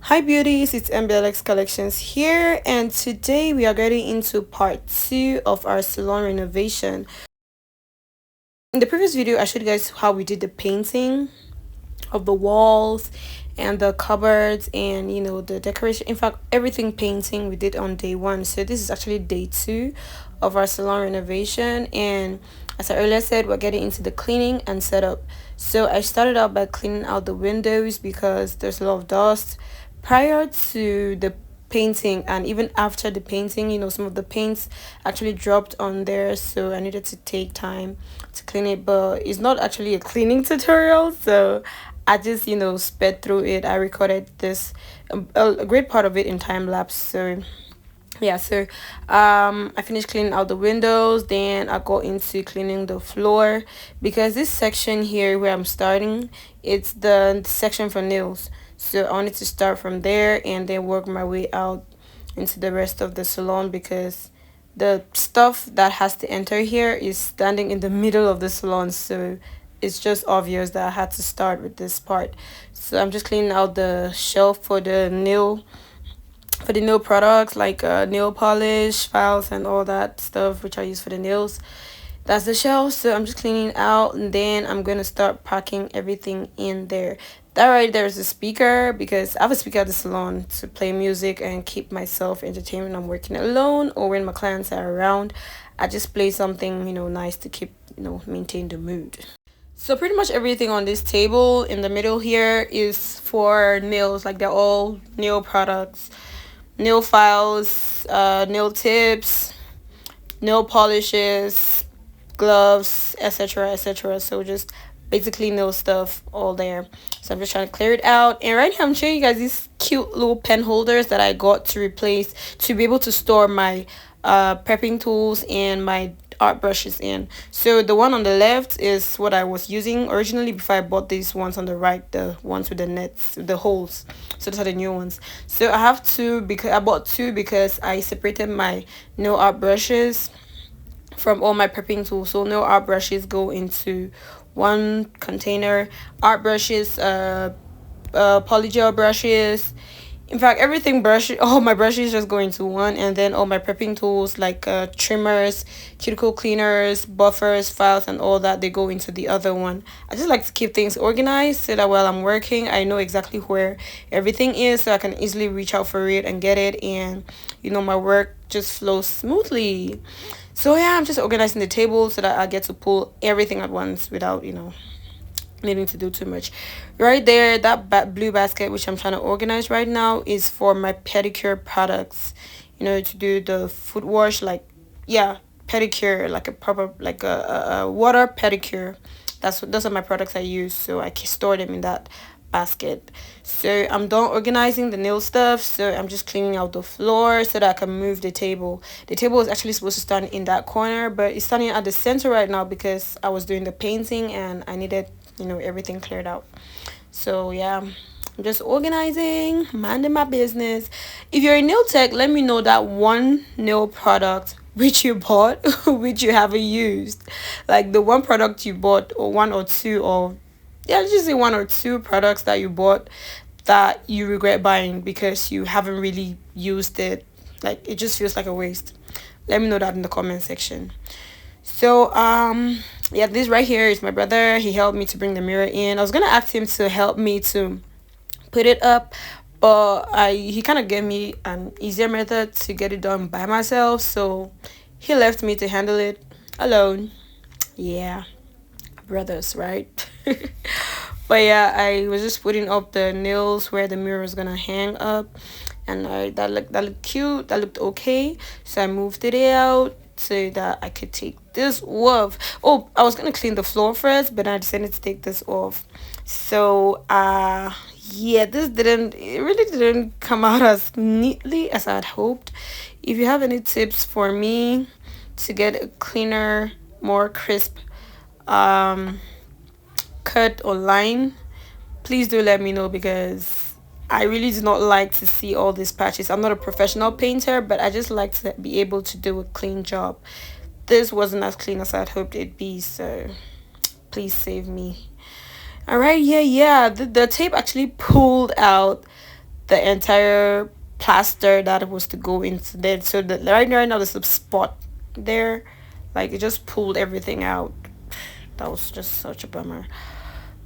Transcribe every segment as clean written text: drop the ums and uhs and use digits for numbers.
Hi beauties, it's NBLX Collections here, and today we are getting into part 2 of our salon renovation. In the previous video I showed you guys how we did the painting of the walls and the cupboards and the decoration, in fact everything painting we did on day 1. So this is actually day 2 of our salon renovation, and as I earlier said, we're getting into the cleaning and setup. So I started out by cleaning out the windows because there's a lot of dust prior to the painting, and even after the painting, some of the paints actually dropped on there, so I needed to take time to clean it. But it's not actually a cleaning tutorial, so I just sped through it. I recorded this a great part of it in time lapse. So yeah, so I finished cleaning out the windows, then I got into cleaning the floor, because this section here where I'm starting, it's the section for nails. So I wanted to start from there and then work my way out into the rest of the salon, because the stuff that has to enter here is standing in the middle of the salon, so it's just obvious that I had to start with this part. So I'm just cleaning out the shelf for the nail products, like nail polish files and all that stuff which I use for the nails. That's the shelf, so I'm just cleaning out, and then I'm gonna start packing everything in there. That right there is a speaker, because I have a speaker at the salon to play music and keep myself entertained when I'm working alone or when my clients are around. I just play something nice to keep maintain the mood. So pretty much everything on this table in the middle here is for nails, like they're all nail products, nail files, nail tips, nail polishes, gloves, etc., etc. So just basically nail stuff all there. So I'm just trying to clear it out. And right here I'm showing you guys these cute little pen holders that I got to replace, to be able to store my prepping tools and my art brushes in. So the one on the left is what I was using originally before I bought these ones on the right, the ones with the nets, the holes. So those are the new ones. So I have two, because I bought two because I separated my nail art brushes from all my prepping tools. So nail art brushes go into one container, art brushes, polygel brushes, in fact everything brush, all my brushes just go into one, and then all my prepping tools like trimmers, cuticle cleaners, buffers, files and all that, they go into the other one. I just like to keep things organized so that while I'm working I know exactly where everything is, so I can easily reach out for it and get it, and my work just flows smoothly. So yeah, I'm just organizing the table so that I get to pull everything at once without needing to do too much. Right there, that blue basket which I'm trying to organize right now is for my pedicure products, to do the foot wash, like, yeah, pedicure, like a proper, like a water pedicure. Those are my products I use, so I can store them in that basket. So I'm done organizing the nail stuff, so I'm just cleaning out the floor so that I can move the table. The table is actually supposed to stand in that corner, but it's standing at the center right now because I was doing the painting and I needed everything cleared out. So yeah, I'm just organizing, minding my business. If you're a nail tech, let me know that one nail product which you bought which you haven't used, like the one product you bought, or one or two, or yeah, let's just say one or two products that you bought that you regret buying because you haven't really used it, like it just feels like a waste. Let me know that in the comment section. So yeah, this right here is my brother. He helped me to bring the mirror in. I was gonna ask him to help me to put it up, but he kind of gave me an easier method to get it done by myself, so he left me to handle it alone. Yeah, brothers, right? But yeah, I was just putting up the nails where the mirror was gonna hang up, and that looked cute, that looked okay. So I moved it out so that I could take this off. Oh, I was gonna clean the floor first, but I decided to take this off. So yeah, it really didn't come out as neatly as I'd hoped. If you have any tips for me to get a cleaner, more crisp cut or line, please do let me know, because I really do not like to see all these patches. I'm not a professional painter, but I just like to be able to do a clean job. This wasn't as clean as I'd hoped it'd be, so please save me. All right, yeah, the tape actually pulled out the entire plaster that was to go into there. So that right now there's a spot there, like it just pulled everything out. That was just such a bummer.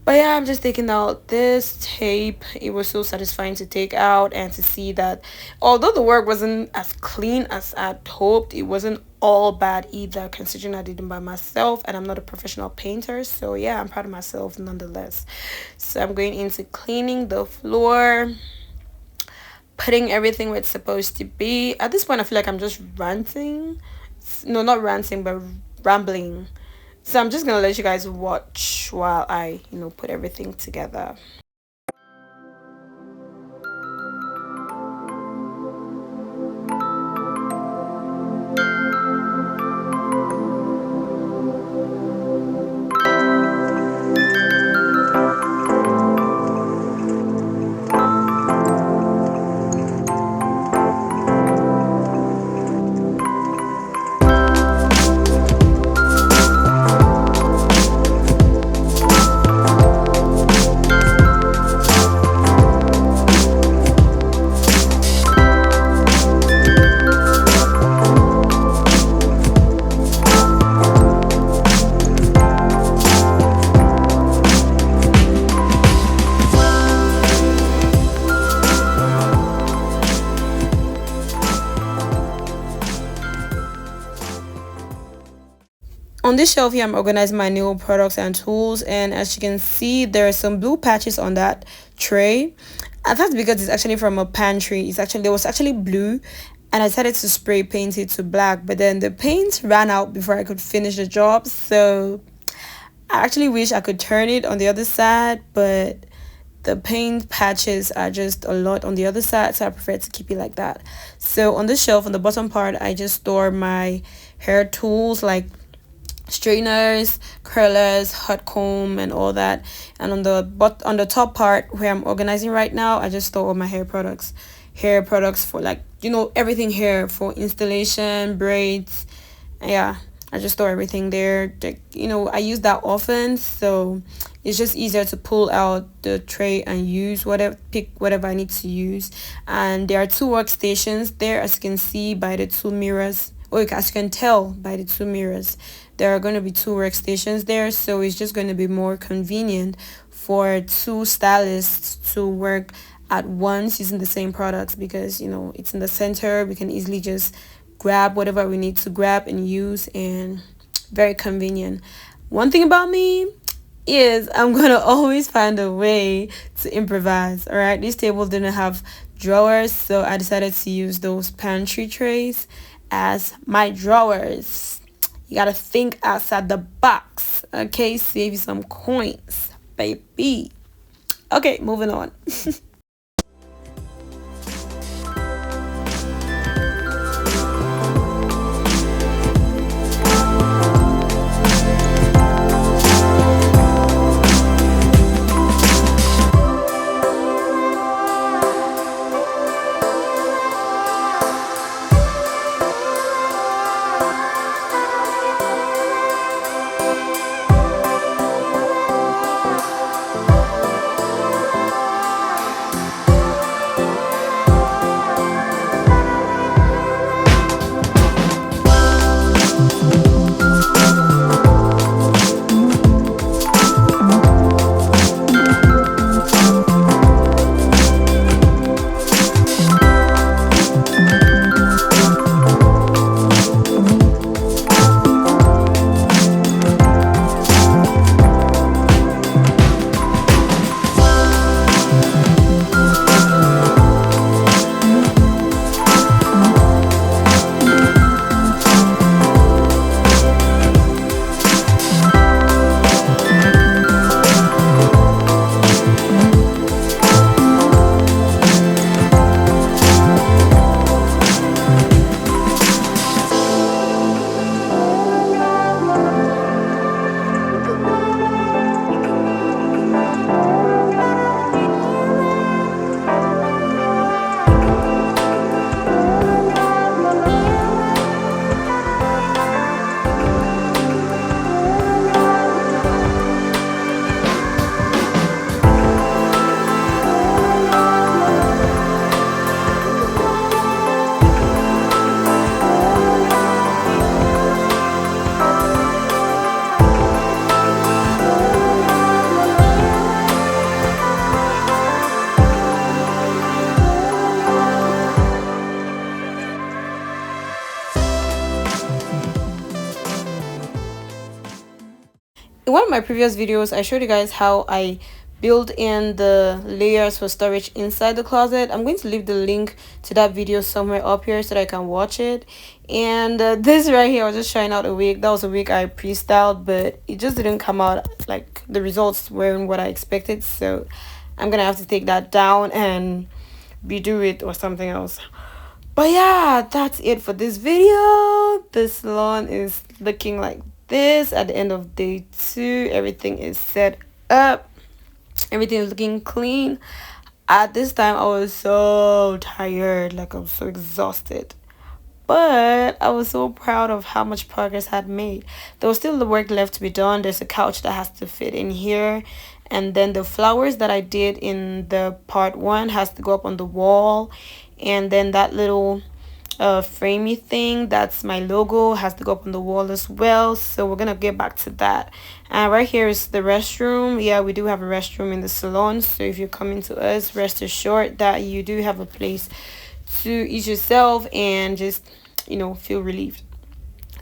But yeah, I'm just taking out this tape. It was so satisfying to take out and to see that although the work wasn't as clean as I'd hoped, it wasn't all bad either, considering I did it by myself and I'm not a professional painter. So yeah, I'm proud of myself nonetheless. So I'm going into cleaning the floor, putting everything where it's supposed to be. At this point, I feel like I'm just ranting. No, not ranting, but rambling. So I'm just gonna let you guys watch while I, put everything together. On this shelf here, I'm organizing my nail products and tools, and as you can see, there are some blue patches on that tray. And that's because it's actually from a pantry. There was actually blue, and I decided to spray paint it to black, but then the paint ran out before I could finish the job. So I actually wish I could turn it on the other side, but the paint patches are just a lot on the other side, so I prefer to keep it like that. So on this shelf, on the bottom part, I just store my hair tools like straighteners, curlers, hot comb, and all that. And on the top part where I'm organizing right now, I just store all my hair products for, like, everything hair, for installation, braids. Yeah, I just store everything there. I use that often, so it's just easier to pull out the tray and pick whatever I need to use. And there are two workstations there, as you can see by the two mirrors. Or as you can tell by the two mirrors, there are going to be two workstations there, so it's just going to be more convenient for two stylists to work at once using the same products, because it's in the center. We can easily just grab whatever we need to grab and use, and very convenient. One thing about me is I'm gonna always find a way to improvise. All right, these tables didn't have drawers, so I decided to use those pantry trays as my drawers. You gotta think outside the box, okay? Save you some coins, baby. Okay, moving on. my previous videos, I showed you guys how I build in the layers for storage inside the closet. I'm going to leave the link to that video somewhere up here so that I can watch it. And this right here, I was just trying out a wig. That was a wig I pre-styled, but it just didn't come out, like the results weren't what I expected, so I'm gonna have to take that down and redo it or something else. But yeah, that's it for this video. The salon is looking like this at the end of day 2. Everything is set up, everything is looking clean. At this time I was so tired, like I was so exhausted, but I was so proud of how much progress I had made. There was still the work left to be done. There's a couch that has to fit in here, and then the flowers that I did in the part 1 has to go up on the wall, and then that little framey thing, that's my logo, has to go up on the wall as well. So we're gonna get back to that. And right here is the restroom. Yeah, we do have a restroom in the salon, so if you're coming to us, rest assured that you do have a place to eat yourself and just, you know, feel relieved.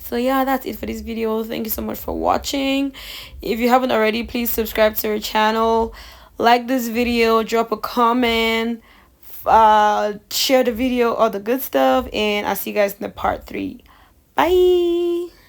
So yeah, that's it for this video. Thank you so much for watching. If you haven't already, please subscribe to our channel, like this video, drop a comment, share the video, all the good stuff, and I'll see you guys in the part 3. Bye.